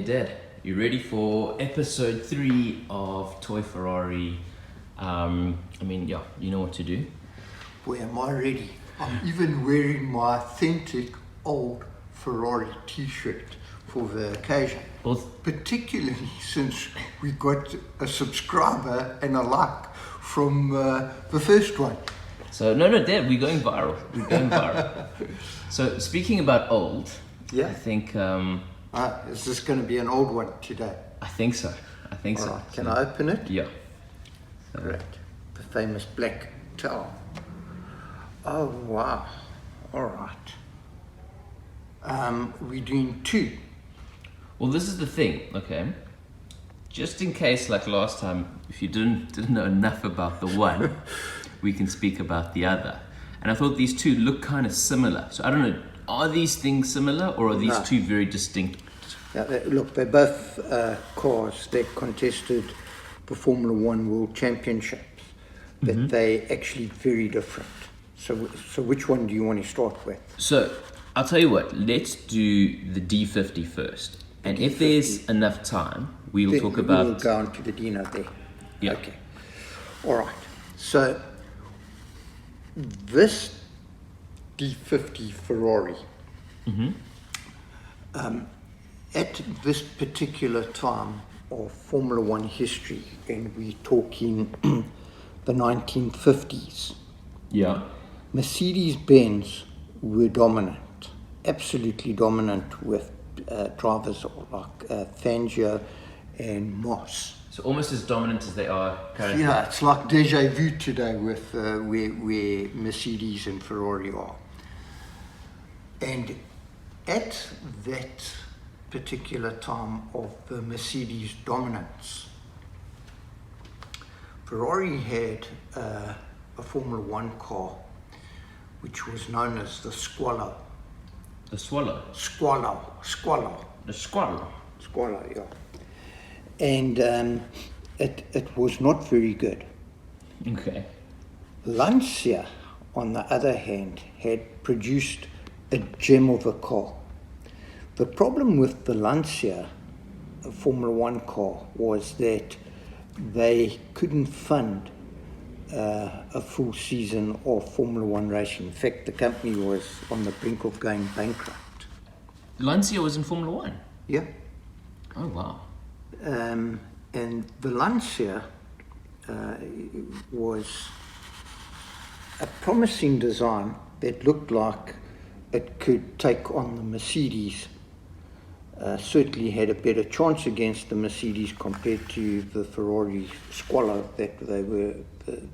Hey Dad, you ready for episode 3 of Toy Ferrari? You know what to do. Boy, am I ready. I'm even wearing my authentic old Ferrari t-shirt for the occasion. Well, Particularly since we got a subscriber and a like from the first one. so no, Dad, we're going viral. So speaking about old, Yeah. I think Is this going to be an old one today? I think so. All right, can I open it? Yeah. Great. The famous black towel. Oh, wow. All right. We're doing 2. Well, this is the thing, okay? Just in case, like last time, if you didn't know enough about the one, we can speak about the other. And I thought these two look kind of similar. So I don't know, are these things similar or are these No. two very distinct? Yeah, they're both cars that contested the Formula One World Championships, but they actually very different. So which one do you want to start with? So I'll tell you what, let's do the D50 first. And if there's enough time, we will talk about... We'll go on to the Dino there. Yeah. Okay. All right. So this D50 Ferrari, at this particular time of Formula One history, and we're talking the 1950s, Yeah. Mercedes-Benz were dominant, absolutely dominant with drivers like Fangio and Moss. So almost as dominant as they are currently. Yeah, it's like deja vu today with where Mercedes and Ferrari are. And at that particular time of the Mercedes dominance, Ferrari had a Formula One car which was known as the Squallow. The swallow. Squallow, The squallow. yeah. And it was not very good. Okay. Lancia, on the other hand, had produced a gem of a car. The problem with the Lancia Formula One car was that they couldn't fund a full season of Formula One racing. In fact, the company was on the brink of going bankrupt. Lancia was in Formula One. Yeah. Oh, wow. And the Lancia was a promising design that looked like it could take on the Mercedes. Certainly had a better chance against the Mercedes compared to the Ferrari Squallow that they were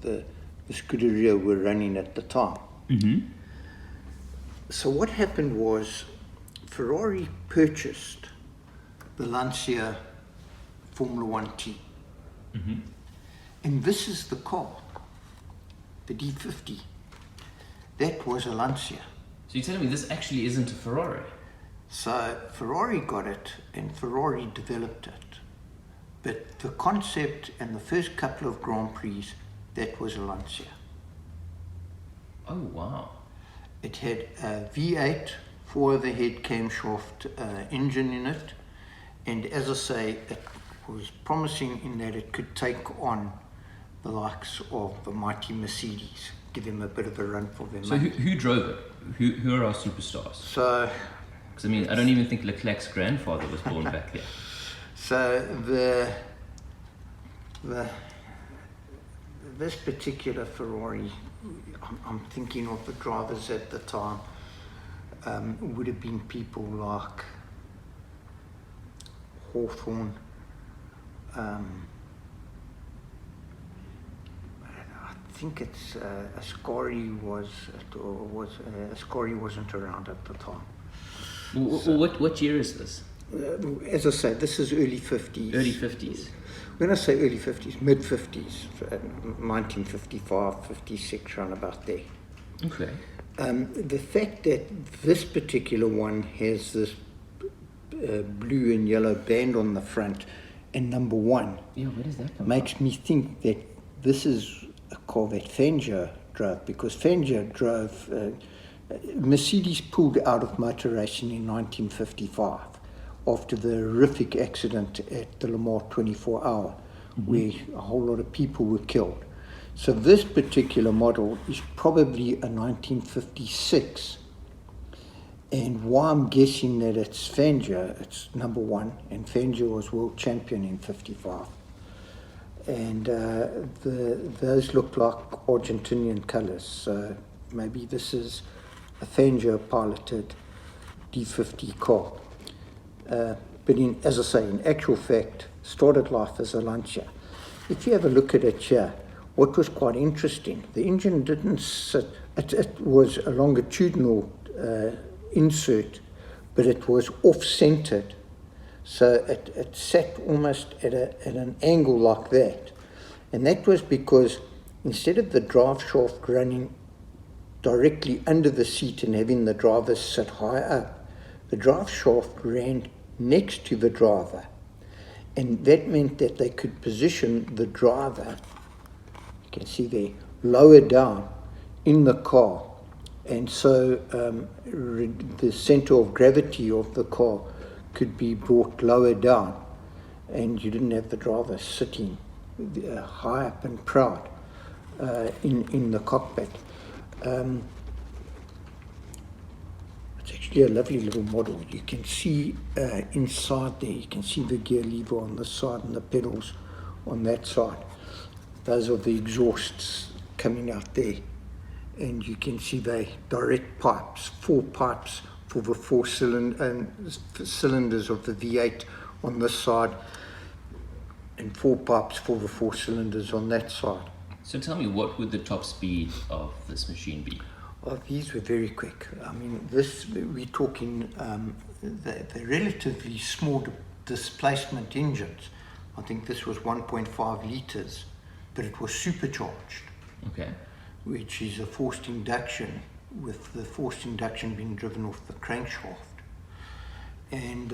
the Scuderia were running at the time. So what happened was Ferrari purchased the Lancia Formula One team. And this is the car, the D50. That was a Lancia. So you're telling me this actually isn't a Ferrari? So Ferrari got it and Ferrari developed it. But the concept and the first couple of Grand Prix, that was a Lancia. Oh, wow. It had a V8 4-overhead camshaft engine in it. And as I say, it was promising in that it could take on the likes of the mighty Mercedes, give them a bit of a run for their So money. who drove it? Who are our superstars? So Because I don't even think Leclerc's grandfather was born back there. So this particular Ferrari, I'm thinking of the drivers at the time, would have been people like Hawthorne. I think it's Ascari Ascari wasn't around at the time. What year is this? As I say, this is early 50s. Early 50s. When I say early 50s, mid 50s, 1955, 56, round about there. Okay. The fact that this particular one has this blue and yellow band on the front and number 1 Yeah, where does that come makes me think that this is a car that Fangio drove, because Fangio drove Mercedes pulled out of motor racing in 1955 after the horrific accident at the Le Mans 24 Hour, where a whole lot of people were killed. So this particular model is probably a 1956. And why I'm guessing that it's Fangio, it's number one, and Fangio was world champion in 55. And those look like Argentinian colours, so maybe this is a Fangio piloted D50 car. But as I say, in actual fact, started life as a Lancia. If you have a look at it here, what was quite interesting, the engine didn't sit, it was a longitudinal insert, but it was off-centered. So it sat almost at an angle like that. And that was because instead of the drive shaft running directly under the seat and having the driver sit high up, the drive shaft ran next to the driver. And that meant that they could position the driver, you can see there, lower down in the car. And so the center of gravity of the car could be brought lower down, and you didn't have the driver sitting high up and proud in the cockpit. It's actually a lovely little model. You can see inside there, you can see the gear lever on this side and the pedals on that side. Those are the exhausts coming out there. And you can see the direct pipes, 4 pipes for the 4 cylinders of the V8 on this side, and 4 pipes for the 4 cylinders on that side. So tell me, what would the top speed of this machine be? Oh, these were very quick. I mean, we're talking the relatively small displacement engines. I think this was 1.5 litres, but it was supercharged. Okay. Which is a forced induction, with the forced induction being driven off the crankshaft. And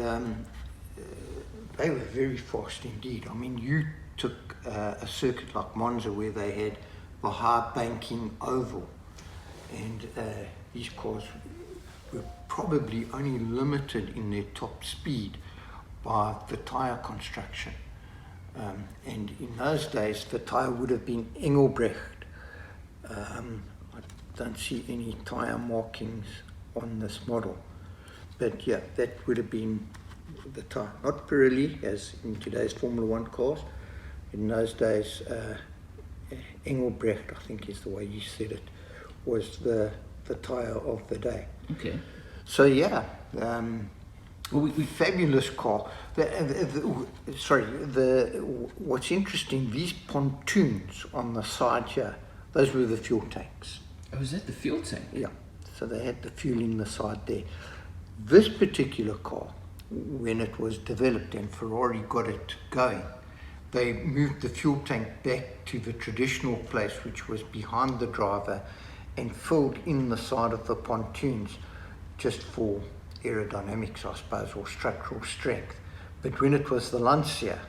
they were very fast indeed. I mean, you took a circuit like Monza where they had the high banking oval, and these cars were probably only limited in their top speed by the tyre construction. And in those days, the tyre would have been Engelbrecht. I don't see any tyre markings on this model, but yeah, that would have been the tyre, not Pirelli as in today's Formula 1 cars. In those days, Engelbrecht, I think is the way you said it, was the tyre of the day. Okay. So yeah, fabulous car. What's interesting, these pontoons on the side here, those were the fuel tanks. Oh, is that the fuel tank? Yeah, so they had the fuel in the side there. This particular car, when it was developed and Ferrari got it going, they moved the fuel tank back to the traditional place, which was behind the driver, and filled in the side of the pontoons just for aerodynamics, I suppose, or structural strength. But when it was the Lancia,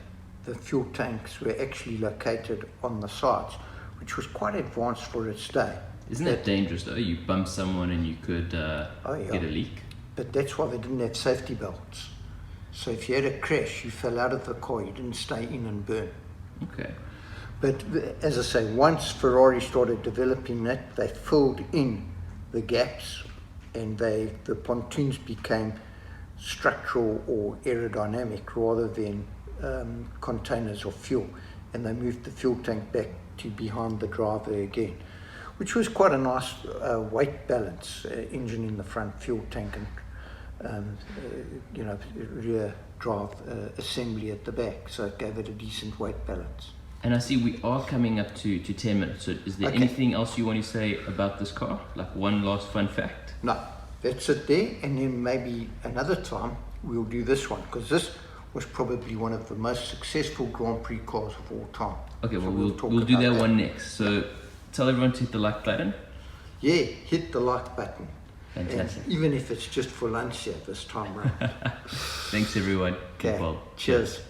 the fuel tanks were actually located on the sides, which was quite advanced for its day. Isn't that dangerous though? You bump someone and you could get a leak. But that's why they didn't have safety belts. So if you had a crash, you fell out of the car, you didn't stay in and burn. Okay. But as I say, once Ferrari started developing that, they filled in the gaps, and the pontoons became structural or aerodynamic rather than containers of fuel. And they moved the fuel tank back to behind the driver again, which was quite a nice weight balance, engine in the front, fuel tank, and rear drive assembly at the back, so it gave it a decent weight balance. And I see we are coming up to 10 minutes, so is there anything else you want to say about this car? Like one last fun fact? No, that's it there, and then maybe another time we'll do this one, because this was probably one of the most successful Grand Prix cars of all time. Okay, well, we'll do that one next. So tell everyone to hit the like button. Yeah, hit the like button. Fantastic. And even if it's just for lunch this time around. Thanks, everyone. Okay, cheers.